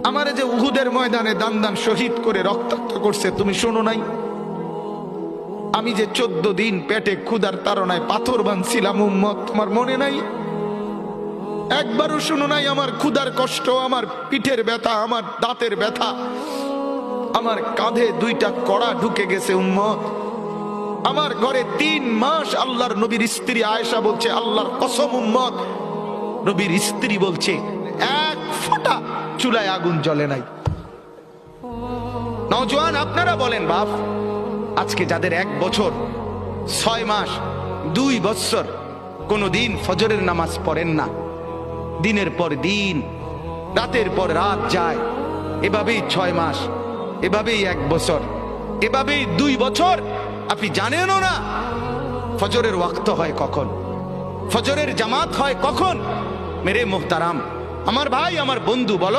আমারে যে উহুদের ময়দানে দান দান শহীদ করে রক্তাক্ত করছে, তুমি শোনো নাই? আমি যে 14 দিন পেটে ক্ষুধার তাড়নায় পাথর বাঁধছিলাম, উম্মত, তোমার মনে নাই? একবারও শোনো নাই আমার ক্ষুধার কষ্ট, আমার পিঠের ব্যথা, আমার দাঁতের ব্যথা, আমার কাঁধে 2টা কড়া ঢুকে গেছে উম্মত। আমার ঘরে 3 মাস আল্লাহর নবীর স্ত্রী আয়েশা বলছে, আল্লাহর কসম উম্মত, নবীর স্ত্রী বলছে এক ফোঁটা চুলায় আগুন জ্বলে নাই। নওজোয়ান আপনারা বলেন বাপ, আজকে যাদের 1 বছর 6 মাস 2 বছর কোনদিন ফজরের নামাজ পড়েন না, দিনের পর দিন রাতের পর রাত যায়, এভাবেই 6 মাস, এভাবেই 1 বছর, এভাবেই 2 বছর, আপনি জানেনও না ফজরের ওয়াক্ত হয় কখন, ফজরের জামাত হয় কখন। মেরে মুহতারাম, আমার ভাই, আমার বন্ধু, বলো